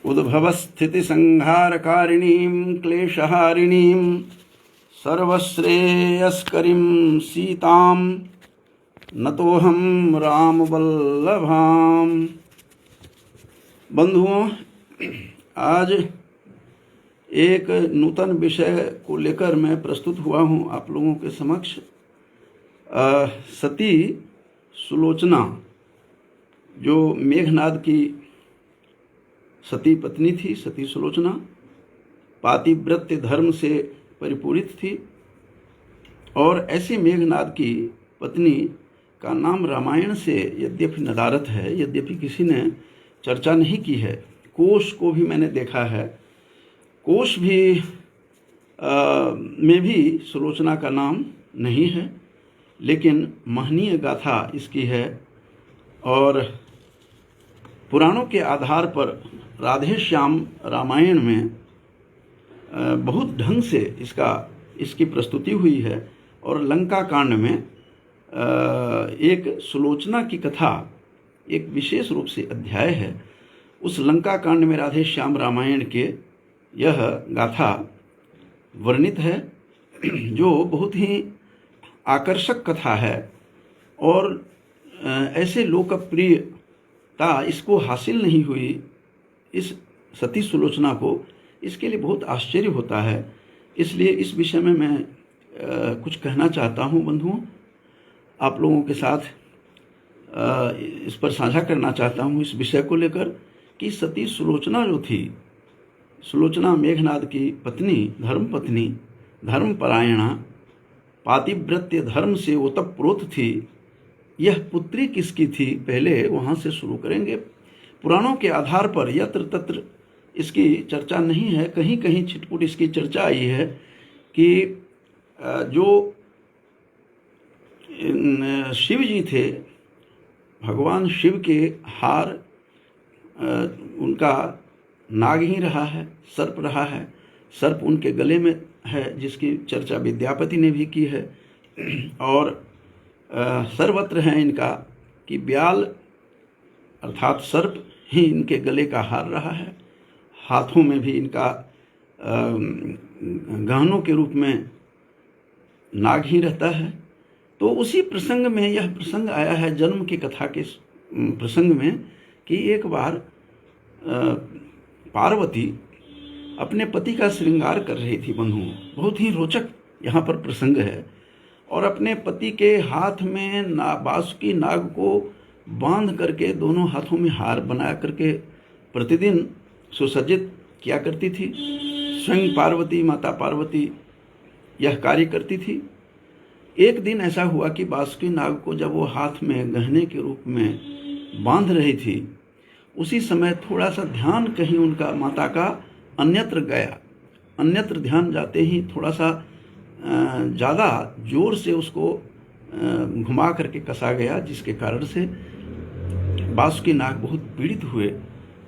उद्भवस्थितिसंहारकारिणीं क्लेशहारिणीं सर्वश्रेयस्करीं सीतां नतोऽहं रामवल्लभाम्। बंधुओं, आज एक नूतन विषय को लेकर मैं प्रस्तुत हुआ हूँ आप लोगों के समक्ष। सती सुलोचना, जो मेघनाद की सती पत्नी थी, सती सुलोचना पातिव्रत्य धर्म से परिपूरित थी। और ऐसी मेघनाद की पत्नी का नाम रामायण से यद्यपि नदारत है, यद्यपि किसी ने चर्चा नहीं की है। कोश को भी मैंने देखा है, कोश भी में भी सुलोचना का नाम नहीं है, लेकिन महनीय गाथा इसकी है। और पुराणों के आधार पर राधे श्याम रामायण में बहुत ढंग से इसकी प्रस्तुति हुई है। और लंका कांड में एक सुलोचना की कथा एक विशेष रूप से अध्याय है। उस लंका कांड में राधे श्याम रामायण के यह गाथा वर्णित है, जो बहुत ही आकर्षक कथा है। और ऐसे लोकप्रियता इसको हासिल नहीं हुई, इस सती सुलोचना को, इसके लिए बहुत आश्चर्य होता है। इसलिए इस विषय में मैं कुछ कहना चाहता हूँ बंधुओं, आप लोगों के साथ इस पर साझा करना चाहता हूँ इस विषय को लेकर कि सती सुलोचना जो थी, सुलोचना मेघनाद की पत्नी, धर्मपत्नी, धर्मपरायणा, पातिव्रत्य धर्म से ओतप्रोत थी। यह पुत्री किसकी थी, पहले वहाँ से शुरू करेंगे। पुराणों के आधार पर यत्र तत्र इसकी चर्चा नहीं है, कहीं कहीं छिटपुट इसकी चर्चा आई है कि जो शिव जी थे, भगवान शिव के हार उनका नाग ही रहा है, सर्प रहा है। सर्प उनके गले में है, जिसकी चर्चा विद्यापति ने भी की है। और सर्वत्र है इनका कि ब्याल अर्थात सर्प ही इनके गले का हार रहा है। हाथों में भी इनका गहनों के रूप में नाग ही रहता है। तो उसी प्रसंग में यह प्रसंग आया है, जन्म की कथा के प्रसंग में, कि एक बार पार्वती अपने पति का श्रृंगार कर रही थी। बंधुओं, बहुत ही रोचक यहाँ पर प्रसंग है। और अपने पति के हाथ में बासुकी नाग को बांध करके दोनों हाथों में हार बना करके प्रतिदिन सुसज्जित किया करती थी। स्वयं पार्वती, माता पार्वती यह कार्य करती थी। एक दिन ऐसा हुआ कि बासुकी नाग को जब वो हाथ में गहने के रूप में बांध रही थी, उसी समय थोड़ा सा ध्यान कहीं उनका, माता का, अन्यत्र गया। अन्यत्र ध्यान जाते ही थोड़ा सा ज़्यादा जोर से उसको घुमा करके कसा गया, जिसके कारण से बासुकी नाग बहुत पीड़ित हुए।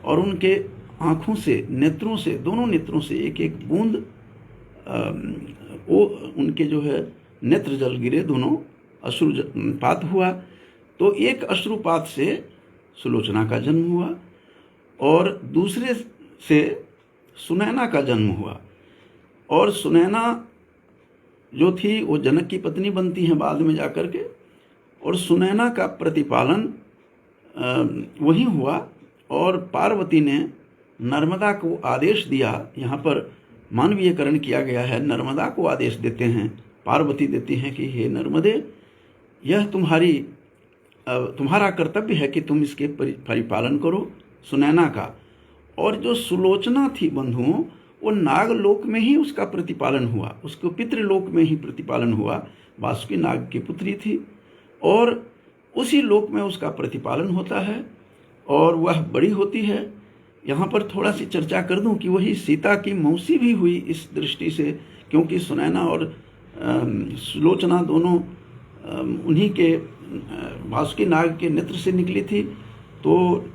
और उनके आँखों से, नेत्रों से, दोनों नेत्रों से एक एक बूंद वो उनके जो है नेत्र जल गिरे, दोनों अश्रुपात हुआ। तो एक अश्रुपात से सुलोचना का जन्म हुआ और दूसरे से सुनैना का जन्म हुआ। और सुनैना जो थी वो जनक की पत्नी बनती हैं बाद में जाकर के। और सुनैना का प्रतिपालन वही हुआ। और पार्वती ने नर्मदा को आदेश दिया, यहाँ पर मानवीयकरण किया गया है, नर्मदा को आदेश देते हैं, पार्वती देती हैं कि हे नर्मदे, यह तुम्हारा कर्तव्य है कि तुम इसके परिपालन करो, सुनैना का। और जो सुलोचना थी बंधुओं, वो नागलोक में ही उसका प्रतिपालन हुआ, उसको पितृलोक में ही प्रतिपालन हुआ। वासुकी नाग की पुत्री थी और उसी लोक में उसका प्रतिपालन होता है और वह बड़ी होती है। यहाँ पर थोड़ा सी चर्चा कर दूं कि वही सीता की मौसी भी हुई इस दृष्टि से, क्योंकि सुनैना और सुलोचना दोनों उन्हीं के वासुकी नाग के नेत्र से निकली थी। तो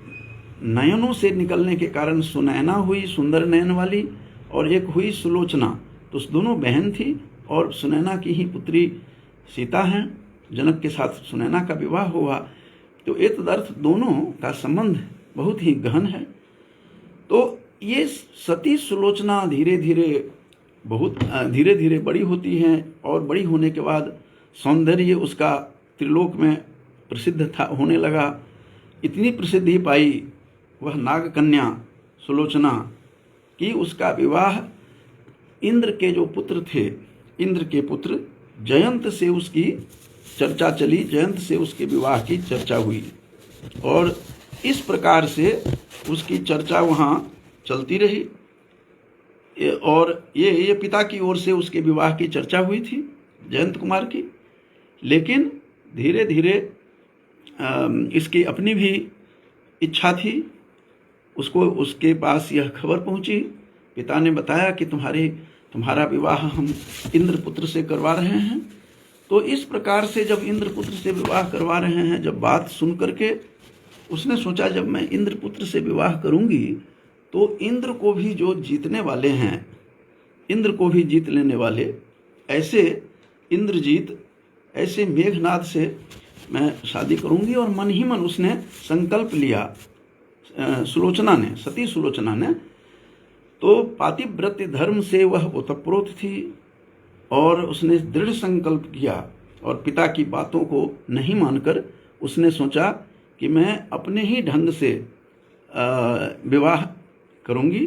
नयनों से निकलने के कारण सुनैना हुई, सुंदर नयन वाली, और एक हुई सुलोचना। तो दोनों बहन थी और सुनैना की ही पुत्री सीता हैं। जनक के साथ सुनैना का विवाह हुआ। तो एक तदर्थ दोनों का संबंध बहुत ही गहन है। तो ये सती सुलोचना धीरे धीरे बड़ी होती हैं और बड़ी होने के बाद सौंदर्य उसका त्रिलोक में प्रसिद्ध था होने लगा। इतनी प्रसिद्धि पाई वह नाग कन्या सुलोचना कि उसका विवाह इंद्र के जो पुत्र थे, इंद्र के पुत्र जयंत से उसकी चर्चा चली, जयंत से उसके विवाह की चर्चा हुई और इस प्रकार से उसकी चर्चा वहाँ चलती रही और ये पिता की ओर से उसके विवाह की चर्चा हुई थी जयंत कुमार की। लेकिन धीरे धीरे इसकी अपनी भी इच्छा थी, उसको उसके पास यह खबर पहुंची, पिता ने बताया कि तुम्हारा विवाह हम इंद्रपुत्र से करवा रहे हैं। तो इस प्रकार से जब इंद्रपुत्र से विवाह करवा रहे हैं, जब बात सुन करके उसने सोचा जब मैं इंद्रपुत्र से विवाह करूंगी तो इंद्र को भी जो जीतने वाले हैं, इंद्र को भी जीत लेने वाले ऐसे इंद्रजीत, ऐसे मेघनाद से मैं शादी करूंगी। और मन ही मन उसने संकल्प लिया सुलोचना ने, सती सुलोचना ने। तो पातिव्रत्य धर्म से वह ओतप्रोत थी और उसने दृढ़ संकल्प किया और पिता की बातों को नहीं मानकर उसने सोचा कि मैं अपने ही ढंग से विवाह करूंगी।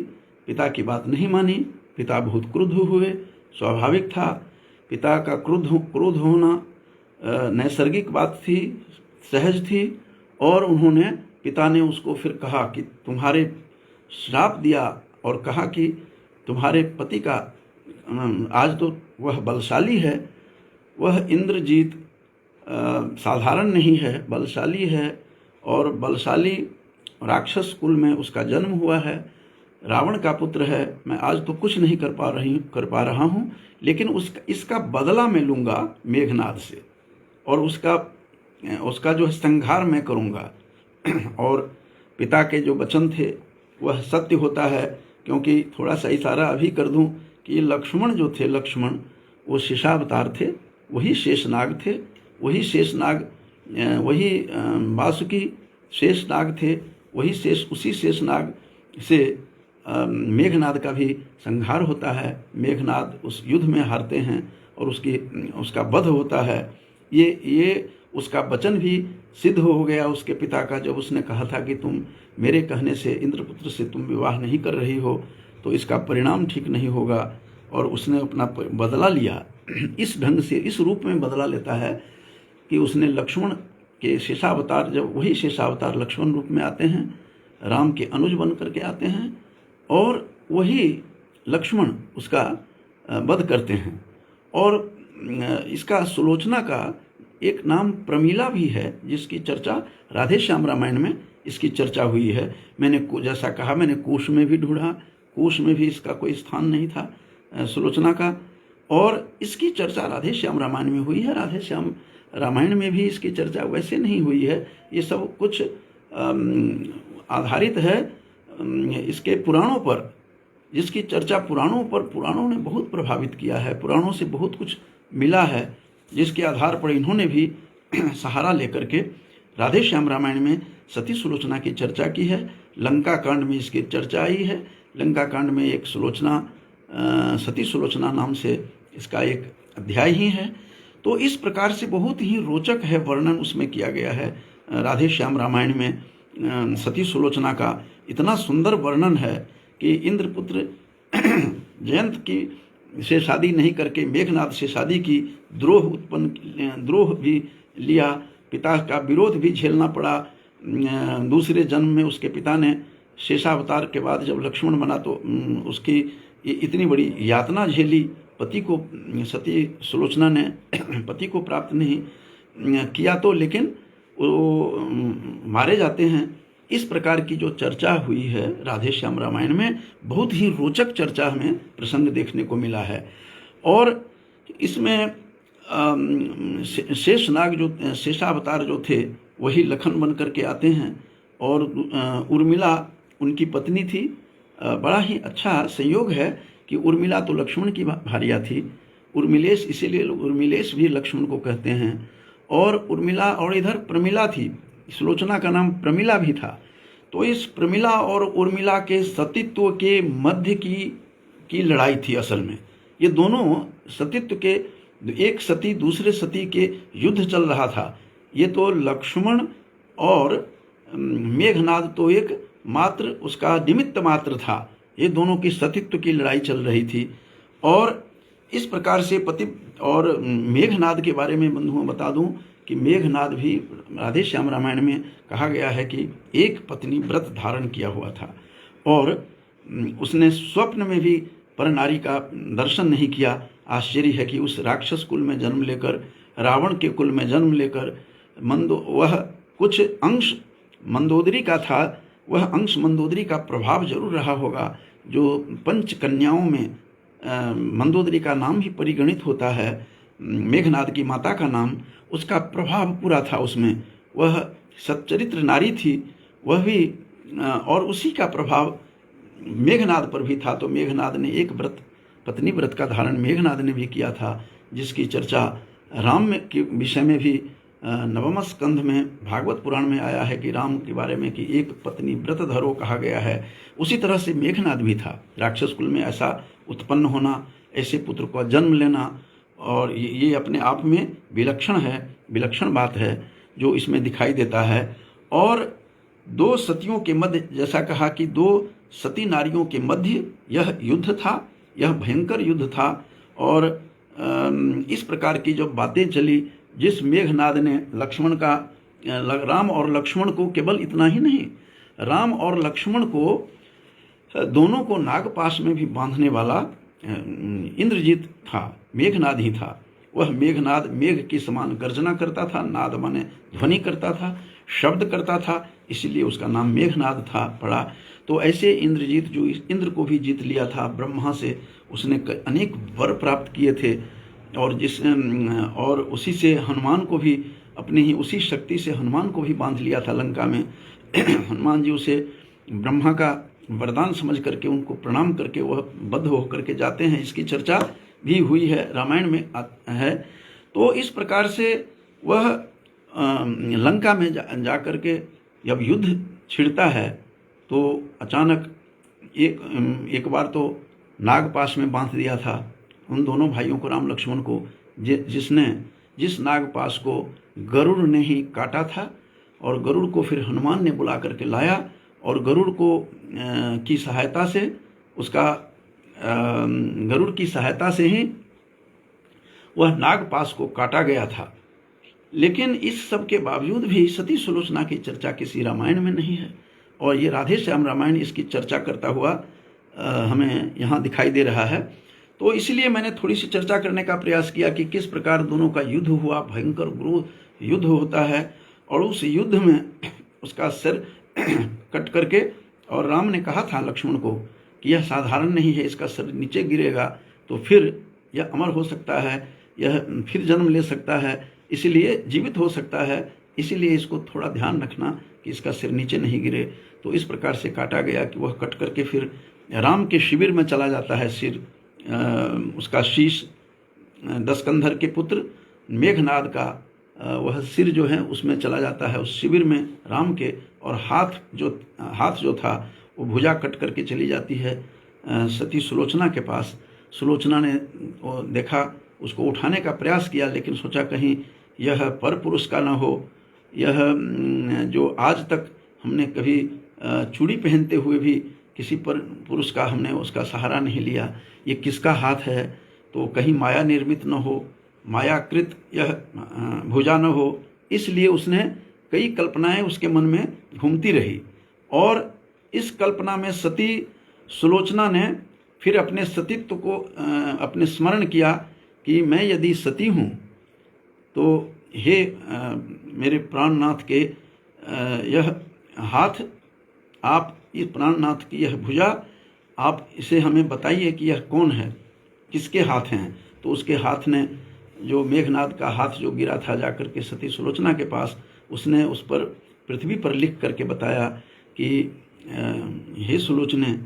पिता की बात नहीं मानी, पिता बहुत क्रुद्ध हुए, स्वाभाविक था। पिता का क्रोध होना नैसर्गिक बात थी, सहज थी। और उन्होंने, पिता ने उसको फिर कहा कि तुम्हारे श्राप दिया और कहा कि तुम्हारे पति का आज तो वह बलशाली है, वह इंद्रजीत साधारण नहीं है, बलशाली है और बलशाली राक्षस कुल में उसका जन्म हुआ है, रावण का पुत्र है। मैं आज तो कुछ नहीं कर पा रहा हूँ, लेकिन इसका बदला मैं लूँगा मेघनाद से और उसका जो संहार मैं करूँगा। और पिता के जो वचन थे वह सत्य होता है, क्योंकि थोड़ा सा इशारा अभी कर दूं कि ये लक्ष्मण जो थे, लक्ष्मण वो शेषावतार थे, वही शेषनाग थे, वही शेषनाग, वही वासुकी शेषनाग थे, उसी शेषनाग से मेघनाद का भी संहार होता है। मेघनाद उस युद्ध में हारते हैं और उसका वध होता है। ये उसका वचन भी सिद्ध हो गया उसके पिता का, जब उसने कहा था कि तुम मेरे कहने से इंद्रपुत्र से तुम विवाह नहीं कर रही हो तो इसका परिणाम ठीक नहीं होगा। और उसने अपना बदला लिया, इस ढंग से, इस रूप में बदला लेता है कि उसने लक्ष्मण के शेषावतार, जब वही शेषावतार लक्ष्मण रूप में आते हैं, राम के अनुज बन करके आते हैं और वही लक्ष्मण उसका वध करते हैं। और इसका सुलोचना का एक नाम प्रमीला भी है, जिसकी चर्चा राधे श्याम रामायण में इसकी चर्चा हुई है। मैंने जैसा कहा, मैंने कोश में भी ढूंढा, कोश में भी इसका कोई स्थान नहीं था सुलोचना का। और इसकी चर्चा राधे श्याम रामायण में हुई है। राधे श्याम रामायण में भी इसकी चर्चा वैसे नहीं हुई है, ये सब कुछ आधारित है इसके पुराणों पर, जिसकी चर्चा पुराणों पर, पुराणों ने बहुत प्रभावित किया है, पुराणों से बहुत कुछ मिला है, जिसके आधार पर इन्होंने भी सहारा लेकर के राधे श्याम रामायण में सती सुलोचना की चर्चा की है। लंका कांड में इसकी चर्चा आई है। लंका कांड में एक सुलोचना, सती सुलोचना नाम से इसका एक अध्याय ही है। तो इस प्रकार से बहुत ही रोचक है वर्णन उसमें किया गया है। राधे श्याम रामायण में सती सुलोचना का इतना सुंदर वर्णन है कि इंद्रपुत्र जयंत की से शादी नहीं करके मेघनाद से शादी की, द्रोह भी लिया, पिता का विरोध भी झेलना पड़ा। दूसरे जन्म में उसके पिता ने शेषावतार के बाद जब लक्ष्मण बना तो उसकी इतनी बड़ी यातना झेली, पति को, सती सुलोचना ने पति को प्राप्त नहीं किया तो, लेकिन वो मारे जाते हैं। इस प्रकार की जो चर्चा हुई है राधे श्याम रामायण में, बहुत ही रोचक चर्चा हमें प्रसंग देखने को मिला है। और इसमें शेषनाग जो, शेषावतार जो थे, वही लखन बन करके आते हैं और उर्मिला उनकी पत्नी थी। बड़ा ही अच्छा संयोग है कि उर्मिला तो लक्ष्मण की भार्या थी, उर्मिलेश, इसीलिए उर्मिलेश भी लक्ष्मण को कहते हैं। और उर्मिला, और इधर प्रमिला थी, सुलोचना का नाम प्रमिला भी था। तो इस प्रमिला और उर्मिला के सतीत्व के मध्य की लड़ाई थी असल में। ये दोनों सतीत्व के, एक सती दूसरे सती के युद्ध चल रहा था। ये तो लक्ष्मण और मेघनाद तो एक मात्र उसका निमित्त मात्र था। ये दोनों की सतीत्व की लड़ाई चल रही थी। और इस प्रकार से पति और मेघनाद के बारे में बंधुओं बता दूं कि मेघनाद भी राधे श्याम रामायण में कहा गया है कि एक पत्नी व्रत धारण किया हुआ था और उसने स्वप्न में भी परनारी का दर्शन नहीं किया। आश्चर्य है कि उस राक्षस कुल में जन्म लेकर, रावण के कुल में जन्म लेकर, वह कुछ अंश मंदोदरी का था, वह अंश मंदोदरी का प्रभाव जरूर रहा होगा। जो पंच कन्याओं में मंदोदरी का नाम भी परिगणित होता है, मेघनाद की माता का नाम, उसका प्रभाव पूरा था उसमें। वह सच्चरित्र नारी थी वह भी, और उसी का प्रभाव मेघनाद पर भी था। तो मेघनाद ने एक व्रत, पत्नी व्रत का धारण मेघनाद ने भी किया था, जिसकी चर्चा राम के विषय में भी नवम स्कंध में भागवत पुराण में आया है कि राम के बारे में कि एक पत्नी व्रत धरो कहा गया है। उसी तरह से मेघनाद भी था। राक्षस कुल में ऐसा उत्पन्न होना, ऐसे पुत्र को जन्म लेना, और ये अपने आप में विलक्षण है, विलक्षण बात है जो इसमें दिखाई देता है। और दो सतियों के मध्य, जैसा कहा कि दो सती नारियों के मध्य यह युद्ध था, यह भयंकर युद्ध था। और इस प्रकार की जो बातें चली, जिस मेघनाद ने लक्ष्मण का, राम और लक्ष्मण को, केवल इतना ही नहीं, राम और लक्ष्मण को दोनों को नागपाश में भी बांधने वाला इंद्रजीत था, मेघनाद ही था। वह मेघनाद मेघ के समान गर्जना करता था, नाद माने ध्वनि करता था, शब्द करता था, इसीलिए उसका नाम मेघनाद था पड़ा। तो ऐसे इंद्रजीत जो इंद्र को भी जीत लिया था ब्रह्मा से, उसने अनेक वर प्राप्त किए थे। और उसी से हनुमान को भी, अपनी ही उसी शक्ति से हनुमान को भी बांध लिया था लंका में। हनुमान जी उसे ब्रह्मा का वरदान समझ करके, उनको प्रणाम करके वह बद्ध होकर के जाते हैं। इसकी चर्चा भी हुई है, रामायण में है। तो इस प्रकार से वह लंका में जा करके जब युद्ध छिड़ता है तो अचानक एक बार तो नागपाश में बांध दिया था उन दोनों भाइयों को, राम लक्ष्मण को, जिस नागपाश को गरुड़ ने ही काटा था। और गरुड़ को फिर हनुमान ने बुला करके लाया और गरुड़ को की सहायता से, उसका गरुड़ की सहायता से ही वह नागपाश को काटा गया था। लेकिन इस सब के बावजूद भी सती सुलोचना की चर्चा किसी रामायण में नहीं है। और ये राधे श्याम रामायण इसकी चर्चा करता हुआ हमें यहाँ दिखाई दे रहा है। तो इसलिए मैंने थोड़ी सी चर्चा करने का प्रयास किया कि किस प्रकार दोनों का युद्ध हुआ, भयंकर गुरु युद्ध होता है। और उस युद्ध में उसका सिर कट करके, और राम ने कहा था लक्ष्मण को कि यह साधारण नहीं है, इसका सिर नीचे गिरेगा तो फिर यह अमर हो सकता है, यह फिर जन्म ले सकता है, इसलिए जीवित हो सकता है, इसीलिए इसको थोड़ा ध्यान रखना कि इसका सिर नीचे नहीं गिरे। तो इस प्रकार से काटा गया कि वह कट करके फिर राम के शिविर में चला जाता है सिर, उसका शीश, दशकंधर के पुत्र मेघनाद का वह सिर जो है उसमें चला जाता है, उस शिविर में राम के। और हाथ जो था वो भुजा कट करके चली जाती है सती सुलोचना के पास। सुलोचना ने देखा, उसको उठाने का प्रयास किया, लेकिन सोचा कहीं यह पर पुरुष का ना हो, यह जो आज तक हमने कभी चूड़ी पहनते हुए भी किसी पर पुरुष का हमने उसका सहारा नहीं लिया, ये किसका हाथ है, तो कहीं माया निर्मित न हो, मायाकृत यह भुजा न हो। इसलिए उसने कई कल्पनाएं उसके मन में घूमती रही। और इस कल्पना में सती सुलोचना ने फिर अपने सतीत्व को अपने स्मरण किया कि मैं यदि सती हूँ तो हे मेरे प्राणनाथ के यह हाथ, आप इस प्राणनाथ की यह भुजा, आप इसे हमें बताइए कि यह कौन है, किसके हाथ हैं। तो उसके हाथ ने, जो मेघनाद का हाथ जो गिरा था जाकर के सती सुलोचना के पास, उसने उस पर पृथ्वी पर लिख करके बताया कि हे सुलोचने,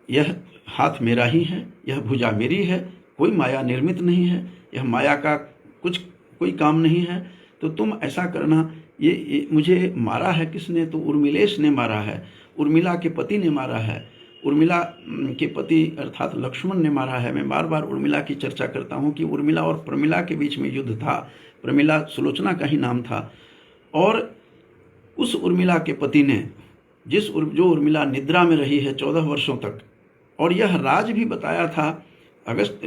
यह हाथ मेरा ही है, यह भुजा मेरी है, कोई माया निर्मित नहीं है, यह माया का कोई काम नहीं है। तो तुम ऐसा करना, ये मुझे मारा है किसने, तो उर्मिलेश ने मारा है, उर्मिला के पति ने मारा है, उर्मिला के पति अर्थात लक्ष्मण ने मारा है। मैं बार बार उर्मिला की चर्चा करता हूँ कि उर्मिला और प्रमिला के बीच में युद्ध था। प्रमिला सुलोचना का ही नाम था। और उस उर्मिला के पति ने जो उर्मिला निद्रा में रही है 14 वर्षों तक, और यह राज भी बताया था अगस्त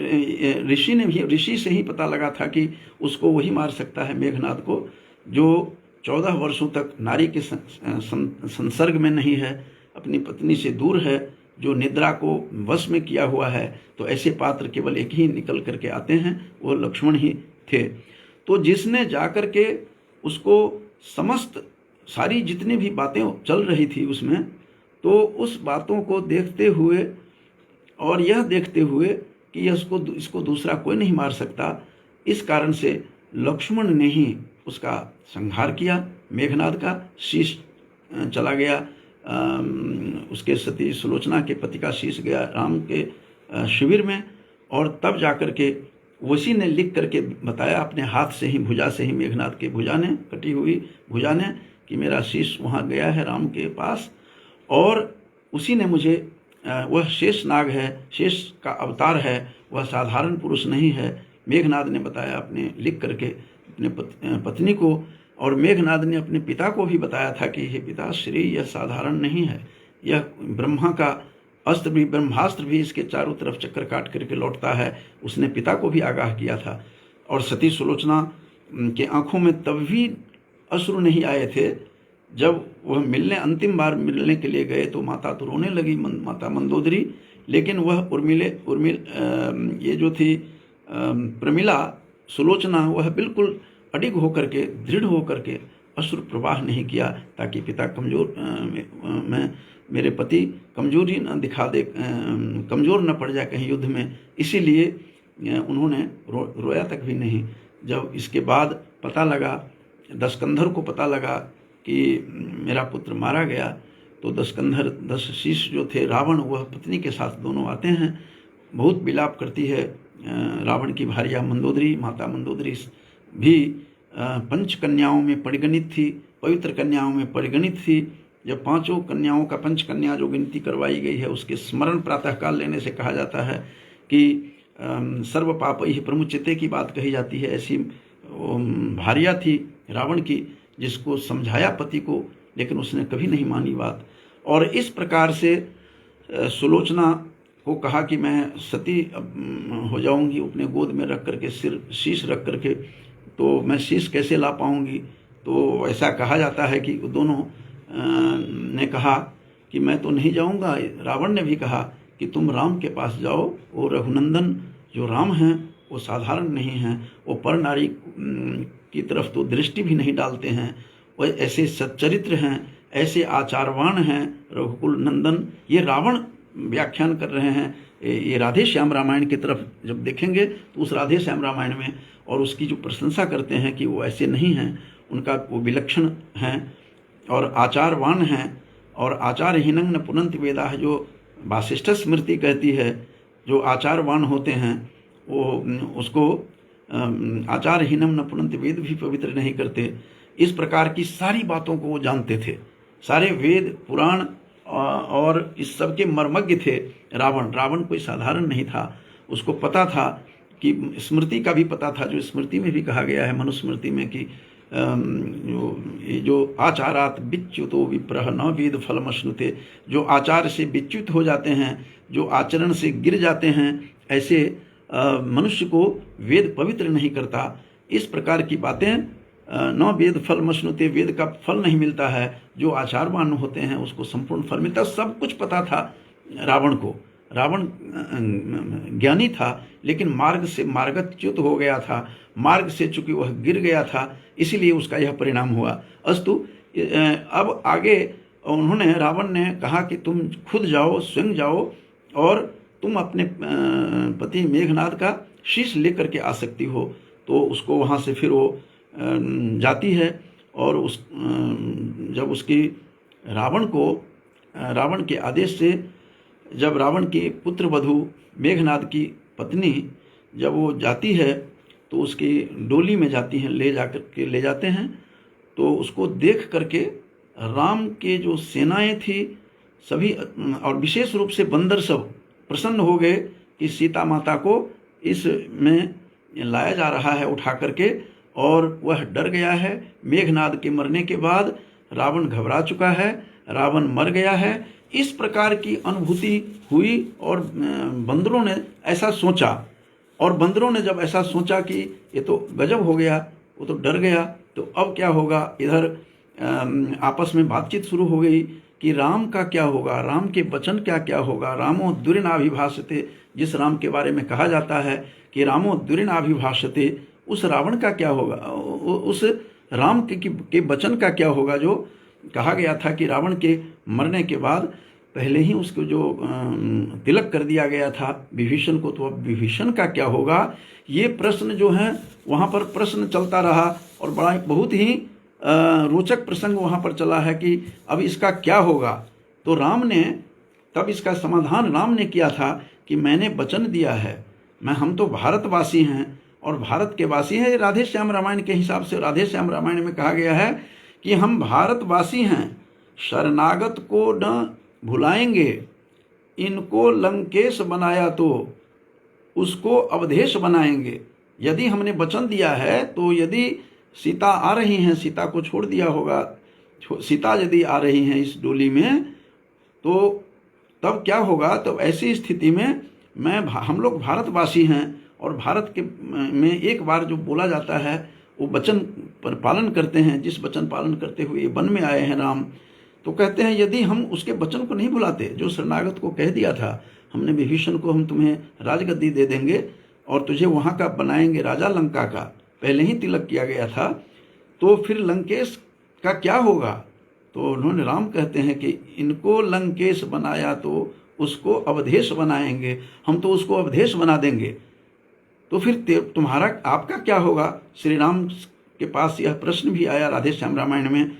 ऋषि से ही पता लगा था कि उसको वही मार सकता है, मेघनाद को, जो 14 वर्षों तक नारी के संसर्ग में नहीं है, अपनी पत्नी से दूर है, जो निद्रा को वश में किया हुआ है। तो ऐसे पात्र केवल एक ही निकल करके आते हैं, वो लक्ष्मण ही थे। तो जिसने जाकर के उसको समस्त सारी जितनी भी बातें चल रही थी उसमें, तो उस बातों को देखते हुए और यह देखते हुए कि इसको दूसरा कोई नहीं मार सकता, इस कारण से लक्ष्मण ने ही उसका संहार किया। मेघनाद का शीश चला गया, उसके सती सुलोचना के पति का शीश गया राम के शिविर में, और तब जाकर के उसी ने लिख करके बताया अपने हाथ से ही, भुजा से ही, मेघनाद के भुजा ने, कटी हुई भुजा ने, कि मेरा शीश वहाँ गया है राम के पास। और उसी ने मुझे, वह शेष नाग है, शेष का अवतार है, वह साधारण पुरुष नहीं है। मेघनाद ने बताया अपने लिख करके अपने पत्नी को, और मेघनाद ने अपने पिता को भी बताया था कि हे पिता श्री, यह साधारण नहीं है, यह ब्रह्मा का अस्त्र भी, ब्रह्मास्त्र भी इसके चारों तरफ चक्कर काट करके लौटता है। उसने पिता को भी आगाह किया था। और सती सुलोचना के आंखों में तब भी अश्रु नहीं आए थे जब वह अंतिम बार मिलने के लिए गए, तो माता तो रोने लगी, माता मंदोदरी, लेकिन वह ये जो थी प्रमिला सुलोचना, वह बिल्कुल अडिग होकर के, दृढ़ होकर के अश्रु प्रवाह नहीं किया, ताकि पिता मेरे पति कमजोरी न दिखा दे, कमजोर न पड़ जाए कहीं युद्ध में, इसीलिए उन्होंने रोया तक भी नहीं। जब इसके बाद पता लगा, दशकंधर को पता लगा कि मेरा पुत्र मारा गया, तो दश शीश जो थे रावण, वह पत्नी के साथ दोनों आते हैं, बहुत विलाप करती है। रावण की भार्या मंदोदरी, माता मंदोदरी भी पंच कन्याओं में परिगणित थी, पवित्र कन्याओं में परिगणित थी। जब 5 कन्याओं का पंच कन्या जो गिनती करवाई गई है, उसके स्मरण प्रातःकाल लेने से कहा जाता है कि सर्व पाप ही प्रमुचिते की बात कही जाती है। ऐसी भार्या थी रावण की, जिसको समझाया पति को, लेकिन उसने कभी नहीं मानी बात। और इस प्रकार से सुलोचना को कहा कि मैं सती हो जाऊंगी, अपने गोद में रख करके, शीश रख करके, तो मैं शीश कैसे ला पाऊंगी। तो ऐसा कहा जाता है कि दोनों ने कहा कि मैं तो नहीं जाऊंगा। रावण ने भी कहा कि तुम राम के पास जाओ, वो रघुनंदन जो राम हैं वो साधारण नहीं हैं, वो पर नारी की तरफ तो दृष्टि भी नहीं डालते हैं, वो ऐसे सच्चरित्र हैं, ऐसे आचारवान हैं रघुकुल नंदन। ये रावण व्याख्यान कर रहे हैं। ये राधे श्याम रामायण की तरफ जब देखेंगे तो उस राधे श्याम रामायण में, और उसकी जो प्रशंसा करते हैं कि वो ऐसे नहीं हैं, उनका वो विलक्षण हैं और आचारवान हैं। और आचारहीनं न पुनन्ति वेदाः, जो वासिष्ठ स्मृति कहती है, जो आचारवान होते हैं वो उसको आचारहीनं न पुनन्ति, वेद भी पवित्र नहीं करते। इस प्रकार की सारी बातों को वो जानते थे, सारे वेद पुराण और इस सब के मर्मज्ञ थे। रावण कोई साधारण नहीं था, उसको पता था कि स्मृति का भी पता था, जो स्मृति में भी कहा गया है, मनुस्मृति में, कि जो आचारात विच्युतो विप्रः न वेद फलमश्नुते, जो आचार से विच्युत हो जाते हैं, जो आचरण से गिर जाते हैं, ऐसे मनुष्य को वेद पवित्र नहीं करता। इस प्रकार की बातें, न वेद फल मश्नुते, वेद का फल नहीं मिलता है, जो आचारवान होते हैं उसको संपूर्ण फल मिलता है। सब कुछ पता था रावण को। रावण ज्ञानी था, लेकिन मार्ग से मार्गच्युत हो गया था, मार्ग से चूंकि वह गिर गया था, इसीलिए उसका यह परिणाम हुआ। अस्तु, अब आगे उन्होंने, रावण ने कहा कि तुम खुद जाओ, स्वयं जाओ, और तुम अपने पति मेघनाद का शीश लेकर के आ सकती हो। तो उसको वहाँ से फिर वो जाती है, और जब उसकी रावण के आदेश से, जब रावण की पुत्र वधू मेघनाद की पत्नी जब वो जाती है, तो उसकी डोली में जाती हैं, ले जाते हैं, तो उसको देख करके राम के जो सेनाएं थी सभी, और विशेष रूप से बंदर सब प्रसन्न हो गए कि सीता माता को इसमें लाया जा रहा है उठा करके, और वह डर गया है। मेघनाद के मरने के बाद रावण घबरा चुका है, रावण मर गया है, इस प्रकार की अनुभूति हुई। और बंदरों ने ऐसा सोचा, और बंदरों ने जब ऐसा सोचा कि ये तो गजब हो गया, वो तो डर गया, तो अब क्या होगा। इधर आपस में बातचीत शुरू हो गई कि राम का क्या होगा, राम के वचन क्या क्या होगा। रामो दुरिनाभिभाषते, जिस राम के बारे में कहा जाता है कि रामो दुरिनाभिभाषते, उस रावण का क्या होगा, उस राम के वचन का क्या होगा। जो कहा गया था कि रावण के मरने के बाद पहले ही उसको जो तिलक कर दिया गया था विभीषण को, तो अब विभीषण का क्या होगा। ये प्रश्न जो है वहाँ पर प्रश्न चलता रहा, और बड़ा बहुत ही रोचक प्रसंग वहाँ पर चला है कि अब इसका क्या होगा। तो राम ने तब इसका समाधान राम ने किया था कि मैंने वचन दिया है, हम तो भारतवासी हैं और भारत के वासी हैं। राधे श्याम रामायण के हिसाब से राधे श्याम रामायण में कहा गया है कि हम भारतवासी हैं, शरणागत को न भुलाएंगे, इनको लंकेश बनाया तो उसको अवधेश बनाएंगे। यदि हमने वचन दिया है तो यदि सीता आ रही हैं, सीता को छोड़ दिया होगा, सीता यदि आ रही हैं इस डोली में, तो तब क्या होगा। तो ऐसी स्थिति में हम लोग भारतवासी हैं, और भारत के में एक बार जो बोला जाता है वो वचन पर पालन करते हैं। जिस वचन पालन करते हुए वन में आए हैं राम, तो कहते हैं यदि हम उसके वचन को नहीं भुलाते, जो शरणागत को कह दिया था हमने विभीषण को, हम तुम्हें राजगद्दी दे देंगे और तुझे वहाँ का बनाएंगे राजा, लंका का पहले ही तिलक किया गया था, तो फिर लंकेश का क्या होगा। तो उन्होंने राम कहते हैं कि इनको लंकेश बनाया तो उसको अवधेश बनाएंगे, हम तो उसको अवधेश बना देंगे। तो फिर तुम्हारा आपका क्या होगा। श्री राम के पास यह प्रश्न भी आया राधे श्याम रामायण में।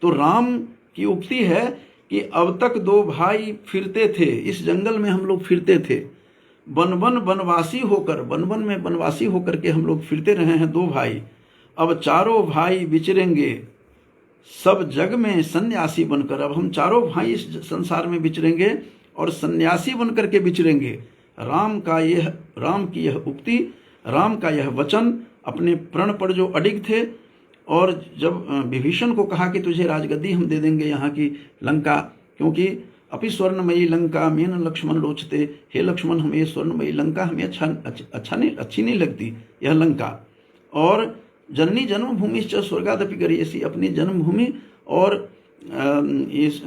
तो राम की उक्ति है कि अब तक दो भाई फिरते थे, इस जंगल में हम लोग फिरते थे, वन वन वनवासी होकर, वन वन में वनवासी होकर के हम लोग फिरते रहे हैं दो भाई। अब चारों भाई विचरेंगे सब जग में सन्यासी बनकर, अब हम चारों भाई इस संसार में विचरेंगे और सन्यासी बनकर के विचरेंगे। राम की यह उक्ति, राम का यह वचन अपने प्रण पर जो अडिग थे, और जब विभीषण को कहा कि तुझे राजगद्दी हम दे देंगे यहाँ की लंका, क्योंकि अपि स्वर्णमयी लंका मेन लक्ष्मण लोचते, हे लक्ष्मण हमें स्वर्णमयी लंका हमें अच्छी नहीं लगती यह लंका। और जननी जन्मभूमि च स्वर्गादपि गरीयसी, अपनी जन्मभूमि और इस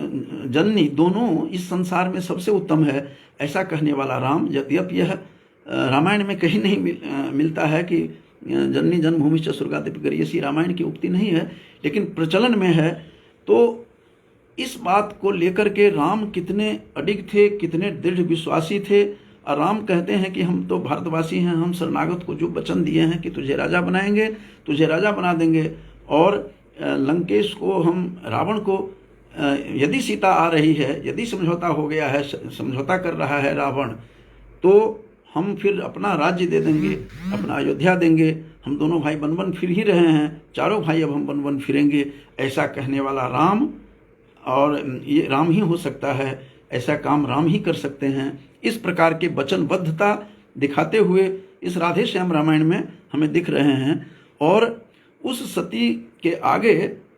जननी दोनों इस संसार में सबसे उत्तम है, ऐसा कहने वाला राम। यद्यपि यह रामायण में कहीं नहीं मिलता है कि जननी जन्मभूमि च स्वर्गादपि गरीयसी, रामायण की उक्ति नहीं है, लेकिन प्रचलन में है। तो इस बात को लेकर के राम कितने अडिग थे, कितने दृढ़ विश्वासी थे। और राम कहते हैं कि हम तो भारतवासी हैं, हम शरणागत को जो वचन दिए हैं कि तुझे राजा बनाएंगे, तुझे राजा बना देंगे, और लंकेश को, हम रावण को, यदि सीता आ रही है, यदि समझौता हो गया है, समझौता कर रहा है रावण, तो हम फिर अपना राज्य दे देंगे, अपना अयोध्या देंगे। हम दोनों भाई वन वन फिर ही रहे हैं, चारों भाई अब हम वन वन फिरेंगे, ऐसा कहने वाला राम। और ये राम ही हो सकता है, ऐसा काम राम ही कर सकते हैं। इस प्रकार के वचनबद्धता दिखाते हुए इस राधे श्याम रामायण में हमें दिख रहे हैं। और उस सती के आगे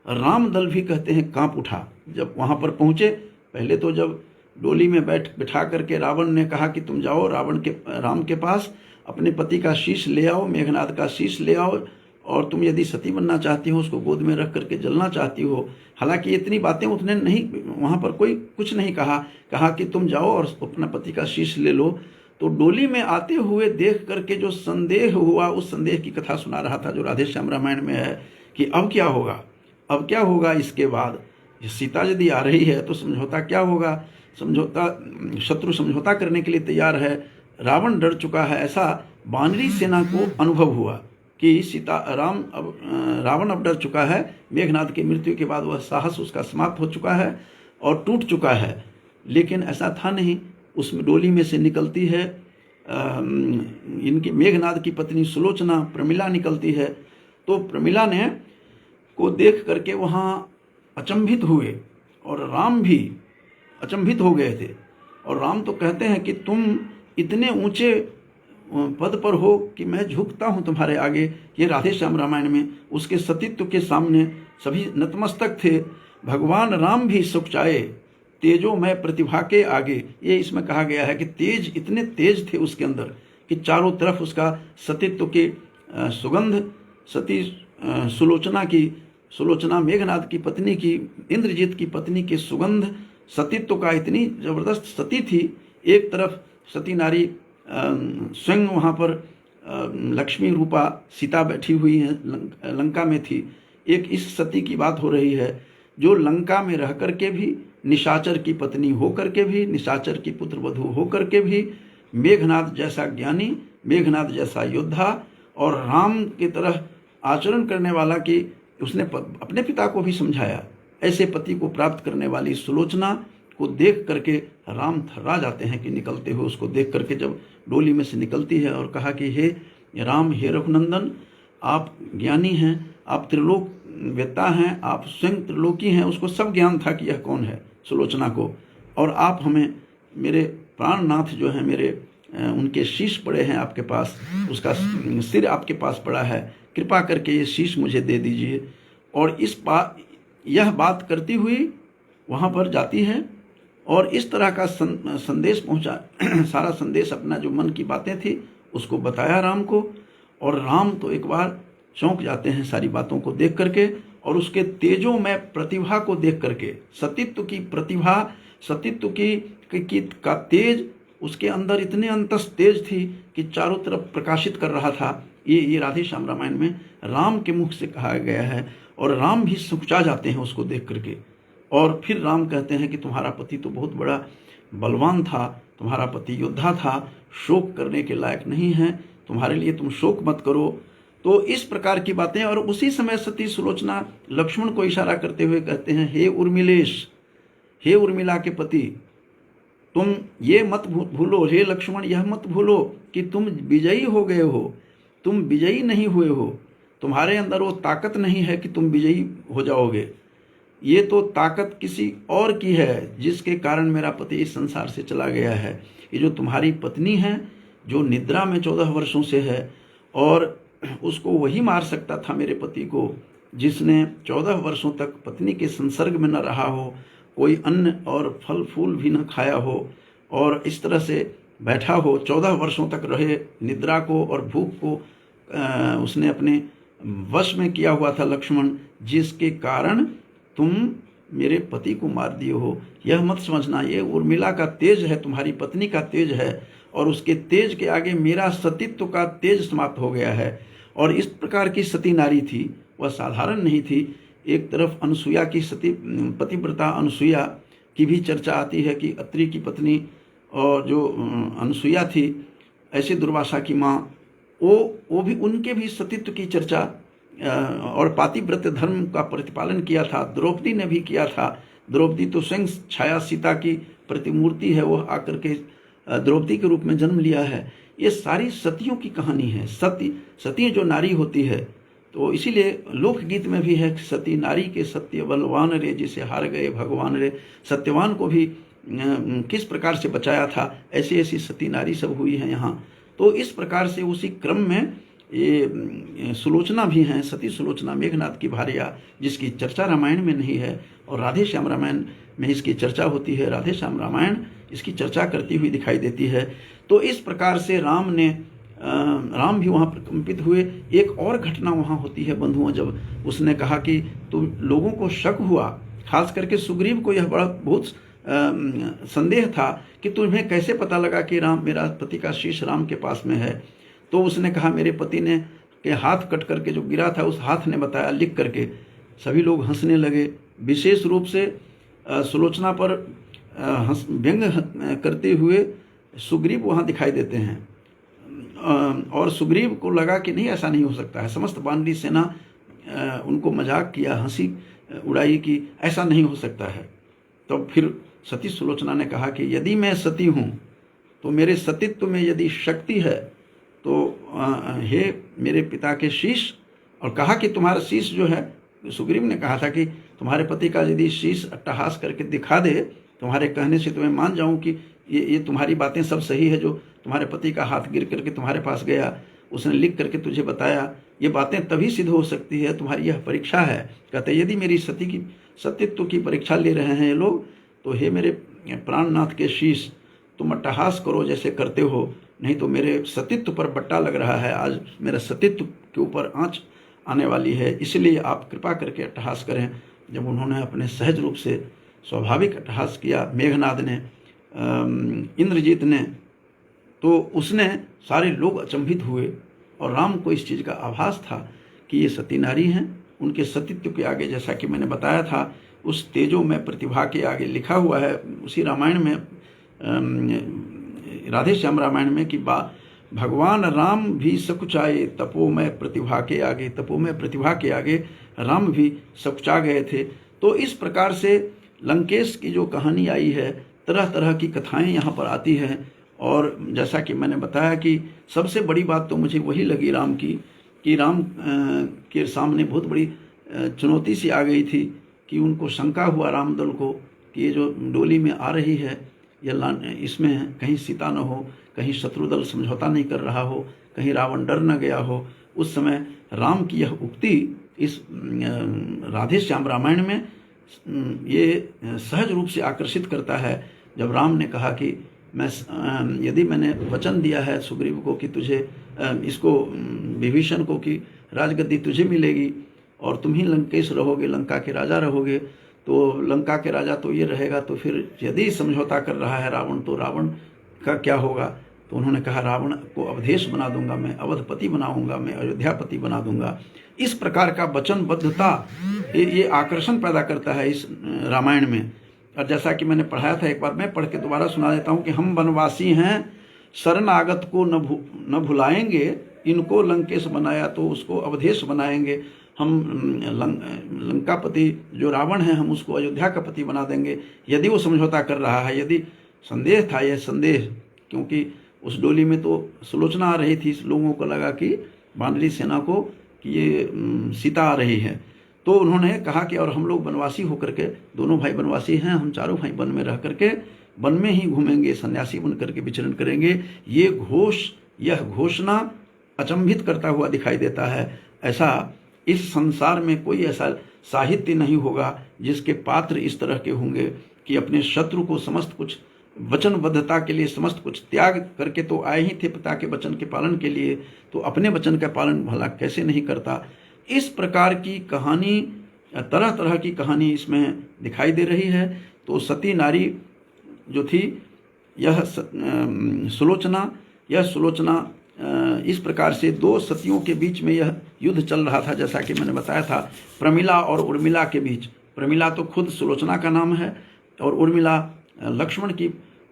राम दल भी कहते हैं कांप उठा। जब वहाँ पर पहुँचे, पहले तो जब डोली में बिठा करके रावण ने कहा कि तुम जाओ राम के पास, अपने पति का शीश ले आओ, मेघनाद का शीश ले आओ, और तुम यदि सती बनना चाहती हो, उसको गोद में रख करके जलना चाहती हो। हालांकि इतनी बातें उसने नहीं, वहाँ पर कोई कुछ नहीं कहा कि तुम जाओ और अपना पति का शीश ले लो। तो डोली में आते हुए देख करके जो संदेह हुआ, उस संदेह की कथा सुना रहा था जो राधे श्याम रामायण में है कि अब क्या होगा, अब क्या होगा इसके बाद। सीता यदि आ रही है तो समझौता क्या होगा। शत्रु समझौता करने के लिए तैयार है, रावण डर चुका है, ऐसा वानरी सेना को अनुभव हुआ कि रावण अब डर चुका है। मेघनाद की मृत्यु के बाद वह साहस उसका समाप्त हो चुका है और टूट चुका है। लेकिन ऐसा था नहीं। उसमें डोली में से निकलती है इनकी मेघनाद की पत्नी सुलोचना, प्रमिला निकलती है। तो प्रमिला ने को देख करके वहाँ अचंभित हुए और राम भी अचंभित हो गए थे। और राम तो कहते हैं कि तुम इतने ऊंचे पद पर हो कि मैं झुकता हूँ तुम्हारे आगे। ये राधे श्याम रामायण में उसके सतीत्व के सामने सभी नतमस्तक थे। भगवान राम भी सुखचाए तेजो मैं प्रतिभा के आगे, ये इसमें कहा गया है कि तेज, इतने तेज थे उसके अंदर कि चारों तरफ उसका सतीत्व की सुगंध, सती सुलोचना की, सुलोचना मेघनाद की पत्नी की, इंद्रजीत की पत्नी की सुगंध सतीत्व का इतनी जबरदस्त सती थी। एक तरफ सती नारी स्वयं वहाँ पर लक्ष्मी रूपा सीता बैठी हुई है, लंका में थी। एक इस सती की बात हो रही है जो लंका में रह करके भी, निशाचर की पत्नी हो करके भी, निशाचर की पुत्र वधू हो करके भी, मेघनाद जैसा ज्ञानी, मेघनाद जैसा योद्धा और राम की तरह आचरण करने वाला कि उसने अपने पिता को भी समझाया, ऐसे पति को प्राप्त करने वाली सुलोचना को देख करके राम थर्रा जाते हैं कि निकलते हुए उसको देख करके जब डोली में से निकलती है और कहा कि हे राम, हे रघुनंदन, आप ज्ञानी हैं, आप त्रिलोक वेत्ता हैं, आप स्वयं त्रिलोकी हैं। उसको सब ज्ञान था कि यह कौन है, सुलोचना को, और आप हमें, मेरे प्राणनाथ जो हैं मेरे, उनके शीश पड़े हैं आपके पास, उसका सिर आपके पास पड़ा है, कृपा करके ये शीश मुझे दे दीजिए। और यह बात करती हुई वहाँ पर जाती है और इस तरह का संदेश पहुँचा, सारा संदेश, अपना जो मन की बातें थी उसको बताया राम को। और राम तो एक बार चौंक जाते हैं सारी बातों को देख करके और उसके तेजों में प्रतिभा को देख करके, सतीत्व की प्रतिभा, सतीत्व की का तेज उसके अंदर इतने अंतस तेज थी कि चारों तरफ प्रकाशित कर रहा था। ये राधे श्याम रामायण में राम के मुख से कहा गया है और राम भी सुखचा जाते हैं उसको देख करके। और फिर राम कहते हैं कि तुम्हारा पति तो बहुत बड़ा बलवान था, तुम्हारा पति योद्धा था, शोक करने के लायक नहीं है, तुम्हारे लिए तुम शोक मत करो। तो इस प्रकार की बातें। और उसी समय सती सुलोचना लक्ष्मण को इशारा करते हुए कहते हैं, हे उर्मिलेश, हे उर्मिला के पति, तुम ये मत भूलो, हे लक्ष्मण यह मत भूलो कि तुम विजयी हो गए हो, तुम विजयी नहीं हुए हो, तुम्हारे अंदर वो ताकत नहीं है कि तुम विजयी हो जाओगे। ये तो ताकत किसी और की है जिसके कारण मेरा पति इस संसार से चला गया है। ये जो तुम्हारी पत्नी है जो निद्रा में 14 वर्षों से है, और उसको वही मार सकता था मेरे पति को जिसने 14 वर्षों तक पत्नी के संसर्ग में न रहा हो, कोई अन्न और फल फूल भी न खाया हो और इस तरह से बैठा हो, 14 वर्षों तक रहे, निद्रा को और भूख को उसने अपने वश में किया हुआ था लक्ष्मण, जिसके कारण तुम मेरे पति को मार दिए हो। यह मत समझना ये उर्मिला का तेज है, तुम्हारी पत्नी का तेज है, और उसके तेज के आगे मेरा सतीत्व का तेज समाप्त हो गया है। और इस प्रकार की सती नारी थी, वह साधारण नहीं थी। एक तरफ अनुसुईया की सती पतिव्रता अनुसुईया की भी चर्चा आती है कि अत्रि की पत्नी और जो अनुसुईया थी, ऐसे दुर्वासा की माँ, वो भी, उनके भी सतीत्व की चर्चा और पातिव्रत्य धर्म का प्रतिपालन किया था। द्रौपदी ने भी किया था। द्रौपदी तो स्वयं छाया सीता की प्रतिमूर्ति है, वो आकर के द्रौपदी के रूप में जन्म लिया है। ये सारी सतियों की कहानी है। सती जो नारी होती है, तो इसीलिए लोकगीत में भी है, सती नारी के सत्य बलवान रे, जिसे हार गए भगवान रे। सत्यवान को भी किस प्रकार से बचाया था, ऐसी ऐसी सती नारी सब हुई हैं यहाँ। तो इस प्रकार से उसी क्रम में ये सुलोचना भी हैं, सती सुलोचना मेघनाद की भार्या, जिसकी चर्चा रामायण में नहीं है और राधे श्याम रामायण में इसकी चर्चा होती है। राधे श्याम रामायण इसकी चर्चा करती हुई दिखाई देती है। तो इस प्रकार से राम भी वहाँ प्रकंपित हुए। एक और घटना वहाँ होती है बंधुओं, जब उसने कहा कि तुम लोगों को शक हुआ, खास करके सुग्रीव को यह बड़ा बहुत संदेह था कि तुम्हें कैसे पता लगा कि राम, मेरा पति का शीश राम के पास में है। तो उसने कहा मेरे पति ने के हाथ कट करके जो गिरा था उस हाथ ने बताया लिख करके। सभी लोग हंसने लगे। विशेष रूप से सुलोचना पर व्यंग करते हुए सुग्रीव वहाँ दिखाई देते हैं। और सुग्रीव को लगा कि नहीं, ऐसा नहीं हो सकता है। समस्त वानरी सेना उनको मजाक किया, हंसी उड़ाई कि ऐसा नहीं हो सकता है। तो फिर सती सुलोचना ने कहा कि यदि मैं सती हूँ तो मेरे सतीत्व में यदि शक्ति है तो हे मेरे पिता के शीश, और कहा कि तुम्हारा शीश जो है सुग्रीव ने कहा था कि तुम्हारे पति का यदि शीश अट्टहास करके दिखा दे, तुम्हारे कहने से तो मैं मान जाऊं कि ये तुम्हारी बातें सब सही है, जो तुम्हारे पति का हाथ गिर करके तुम्हारे पास गया, उसने लिख करके तुझे बताया, ये बातें तभी सिद्ध हो सकती है, तुम्हारी यह परीक्षा है। कहते यदि मेरी सतीत्व की परीक्षा ले रहे हैं ये लोग, तो हे मेरे प्राणनाथ के शीश, तुम अट्टहास करो जैसे करते हो, नहीं तो मेरे सतीत्व पर बट्टा लग रहा है, आज मेरा सतीत्व के ऊपर आँच आने वाली है, इसलिए आप कृपा करके अट्टहास करें। जब उन्होंने अपने सहज रूप से स्वाभाविक अट्टहास किया मेघनाद ने, इंद्रजीत ने, तो उसने सारे लोग अचंभित हुए और राम को इस चीज़ का आभास था कि ये सती नारी हैं। उनके सतीत्व के आगे, जैसा कि मैंने बताया था, उस तेजो में प्रतिभा के आगे लिखा हुआ है उसी रामायण में, राधे श्याम रामायण में, कि भगवान राम भी सकुचाए तपोमय प्रतिभा के आगे, तपोमय प्रतिभा के आगे राम भी सकुचा गए थे। तो इस प्रकार से लंकेश की जो कहानी आई है, तरह तरह की कथाएं यहाँ पर आती हैं। और जैसा कि मैंने बताया कि सबसे बड़ी बात तो मुझे वही लगी राम की, कि राम के सामने बहुत बड़ी चुनौती सी आ गई थी कि उनको शंका हुआ रामदल को कि ये जो डोली में आ रही है, इसमें कहीं सीता न हो, कहीं शत्रुदल समझौता नहीं कर रहा हो, कहीं रावण डर न गया हो। उस समय राम की यह उक्ति इस राधे श्याम रामायण में ये सहज रूप से आकर्षित करता है। जब राम ने कहा कि यदि मैंने वचन दिया है सुग्रीव को कि तुझे इसको विभीषण को कि राजगद्दी तुझे मिलेगी और तुम ही लंकेश रहोगे, लंका के राजा रहोगे, तो लंका के राजा तो ये रहेगा, तो फिर यदि समझौता कर रहा है रावण, तो रावण का क्या होगा। तो उन्होंने कहा रावण को अवधेश बना दूंगा, मैं अवधपति बनाऊंगा, मैं अयोध्यापति बना दूंगा। इस प्रकार का वचनबद्धता ये आकर्षण पैदा करता है इस रामायण में। और जैसा कि मैंने पढ़ाया था, एक बार मैं पढ़ के दोबारा सुना देता हूँ कि हम वनवासी हैं, शरणागत को न भुलाएंगे, इनको लंकेश बनाया तो उसको अवधेश बनाएंगे। हम लंकापति जो रावण है, हम उसको अयोध्या का पति बना देंगे यदि वो समझौता कर रहा है। यदि संदेह था, यह संदेह, क्योंकि उस डोली में तो सुलोचना आ रही थी, लोगों को लगा कि वानरी सेना को कि ये सीता आ रही है, तो उन्होंने कहा कि और हम लोग वनवासी होकर के, दोनों भाई वनवासी हैं, हम चारों भाई वन में रह करके वन में ही घूमेंगे, सन्यासी बन करके विचरण करेंगे। यह घोषणा अचंभित करता हुआ दिखाई देता है। ऐसा इस संसार में कोई ऐसा साहित्य नहीं होगा जिसके पात्र इस तरह के होंगे कि अपने शत्रु को समस्त कुछ वचनबद्धता के लिए समस्त कुछ त्याग करके तो आए ही थे पिता के वचन के पालन के लिए, तो अपने वचन का पालन भला कैसे नहीं करता। इस प्रकार की कहानी, तरह तरह की कहानी इसमें दिखाई दे रही है। तो सती नारी जो थी, यह सुलोचना इस प्रकार से दो सतियों के बीच में यह युद्ध चल रहा था, जैसा कि मैंने बताया था, प्रमिला और उर्मिला के बीच। प्रमिला तो खुद सुलोचना का नाम है और उर्मिला लक्ष्मण की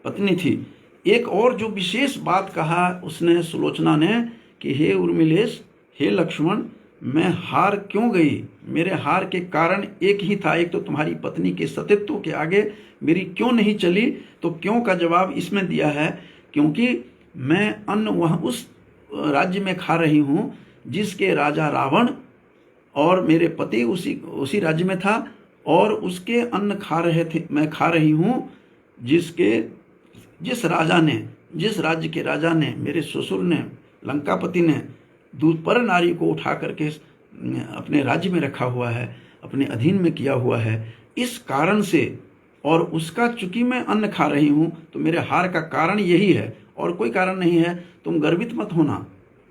पत्नी थी। एक और जो विशेष बात कहा उसने, सुलोचना ने, कि हे उर्मिलेश, हे लक्ष्मण, मैं हार क्यों गई? मेरे हार के कारण एक ही था, एक तो तुम्हारी पत्नी के सतीत्व के आगे मेरी क्यों नहीं चली। तो क्यों का जवाब इसमें दिया है, क्योंकि मैं अन्न वह उस राज्य में खा रही हूँ जिसके राजा रावण और मेरे पति उसी राज्य में था, और उसके अन्न खा रहे थे, मैं खा रही हूँ जिस राज्य के राजा ने, मेरे ससुर ने, लंकापति ने दूपर नारी को उठा करके अपने राज्य में रखा हुआ है, अपने अधीन में किया हुआ है। इस कारण से, और उसका चूंकि मैं अन्न खा रही हूँ, तो मेरे हार का कारण यही है और कोई कारण नहीं है। तुम गर्वित मत होना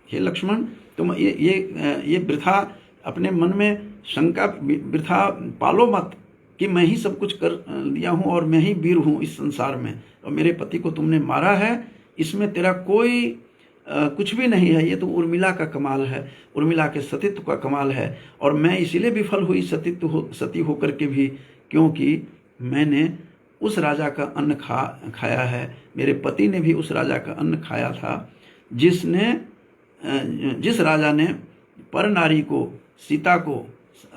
हे लक्ष्मण, तुम ये वृथा अपने मन में शंका वृथा पालो मत कि मैं ही सब कुछ कर दिया हूँ और मैं ही वीर हूँ इस संसार में, और मेरे पति को तुमने मारा है, इसमें तेरा कोई कुछ भी नहीं है। ये तो उर्मिला का कमाल है, उर्मिला के सतीत्व का कमाल है। और मैं इसीलिए विफल हुई सती होकर के भी, क्योंकि मैंने उस राजा का अन्न खाया है, मेरे पति ने भी उस राजा का अन्न खाया था जिस राजा ने पर नारी को, सीता को,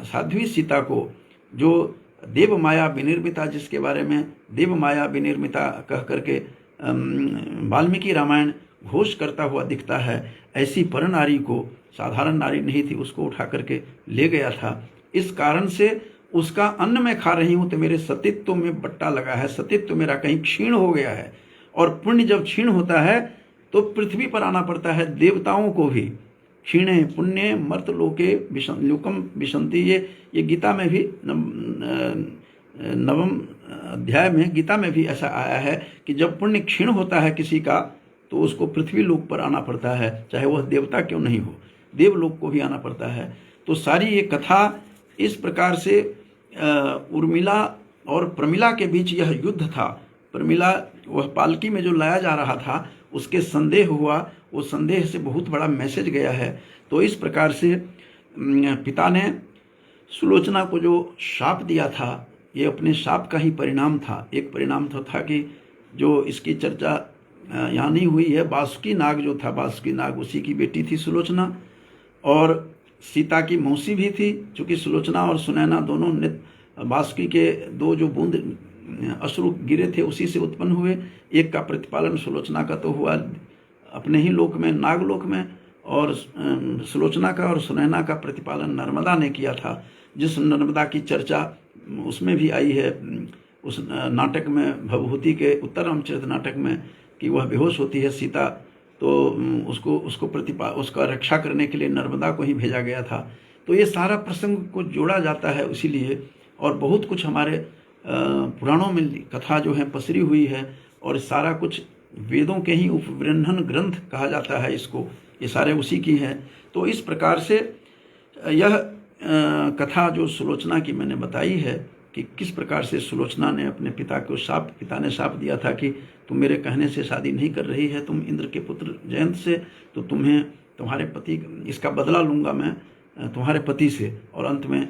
साध्वी सीता को, जो देव माया विनिर्मिता, जिसके बारे में देव माया विनिर्मिता कह करके वाल्मीकि रामायण घोष करता हुआ दिखता है, ऐसी पर नारी को, साधारण नारी नहीं थी, उसको उठा करके ले गया था। इस कारण से उसका अन्न मैं खा रही हूँ तो मेरे सतीत्व में बट्टा लगा है, सतीत्व मेरा कहीं क्षीण हो गया है। और पुण्य जब क्षीण होता है तो पृथ्वी पर आना पड़ता है। देवताओं को भी क्षीणे पुण्य मर्तलोके लोकम विशंति, ये गीता में भी नवम अध्याय में गीता में भी ऐसा आया है कि जब पुण्य क्षीण होता है किसी का तो उसको पृथ्वी लोक पर आना पड़ता है, चाहे वह देवता क्यों नहीं हो, देवलोक को भी आना पड़ता है। तो सारी ये कथा इस प्रकार से उर्मिला और प्रमिला के बीच यह युद्ध था। प्रमिला वह पालकी में जो लाया जा रहा था उसके संदेह हुआ, वो संदेह से बहुत बड़ा मैसेज गया है। तो इस प्रकार से पिता ने सुलोचना को जो शाप दिया था, ये अपने शाप का ही परिणाम था। एक परिणाम तो था कि जो इसकी चर्चा यहाँ नहीं हुई है, बासुकी नाग जो था, बासुकी नाग उसी की बेटी थी सुलोचना, और सीता की मौसी भी थी। चूँकि सुलोचना और सुनैना दोनों बासुकी के दो जो बूंद अश्रु गिरे थे उसी से उत्पन्न हुए। एक का प्रतिपालन सुलोचना का तो हुआ अपने ही लोक में, नागलोक में, और सुलोचना का और सुनैना का प्रतिपालन नर्मदा ने किया था। जिस नर्मदा की चर्चा उसमें भी आई है, उस नाटक में, भवभूति के उत्तर रामचरित नाटक में, कि वह बेहोश होती है सीता, तो उसका रक्षा करने के लिए नर्मदा को ही भेजा गया था। तो ये सारा प्रसंग को जोड़ा जाता है इसीलिए। और बहुत कुछ हमारे पुराणों में कथा जो है पसरी हुई है, और सारा कुछ वेदों के ही उपबृंहन ग्रंथ कहा जाता है इसको, ये सारे उसी की हैं। तो इस प्रकार से यह कथा जो सुलोचना की मैंने बताई है कि किस प्रकार से सुलोचना ने अपने पिता ने शाप दिया था कि तुम मेरे कहने से शादी नहीं कर रही है, तुम इंद्र के पुत्र जयंत से, तो तुम्हारे पति, इसका बदला लूँगा मैं तुम्हारे पति से। और अंत में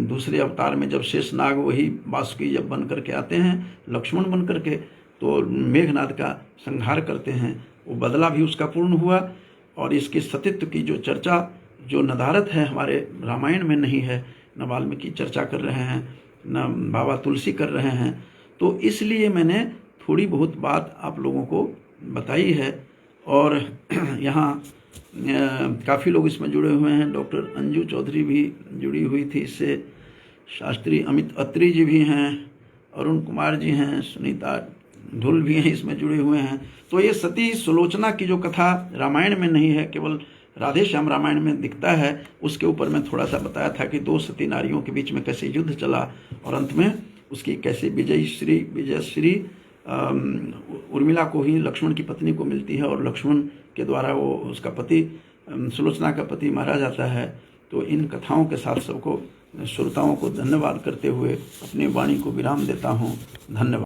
दूसरे अवतार में जब शेषनाग वही वासुकी जब बन करके आते हैं, लक्ष्मण बन करके, तो मेघनाद का संहार करते हैं, वो बदला भी उसका पूर्ण हुआ। और इसके सतीत्व की जो चर्चा जो नदारत है हमारे रामायण में नहीं है, न वाल्मीकि चर्चा कर रहे हैं, न बाबा तुलसी कर रहे हैं। तो इसलिए मैंने थोड़ी बहुत बात आप लोगों को बताई है। और यहाँ काफ़ी लोग इसमें जुड़े हुए हैं। डॉक्टर अंजू चौधरी भी जुड़ी हुई थी इससे, शास्त्री अमित अत्री जी भी हैं, अरुण कुमार जी हैं, सुनीता ढुल भी हैं, इसमें जुड़े हुए हैं। तो ये सती सुलोचना की जो कथा रामायण में नहीं है, केवल राधे श्याम रामायण में दिखता है, उसके ऊपर मैं थोड़ा सा बताया था कि दो सती नारियों के बीच में कैसे युद्ध चला और अंत में उसकी कैसे विजयश्री उर्मिला को ही लक्ष्मण की पत्नी को मिलती है, और लक्ष्मण के द्वारा वो उसका पति सुलोचना का पति मारा जाता है। तो इन कथाओं के साथ सबको, श्रोताओं को धन्यवाद करते हुए अपनी वाणी को विराम देता हूँ। धन्यवाद।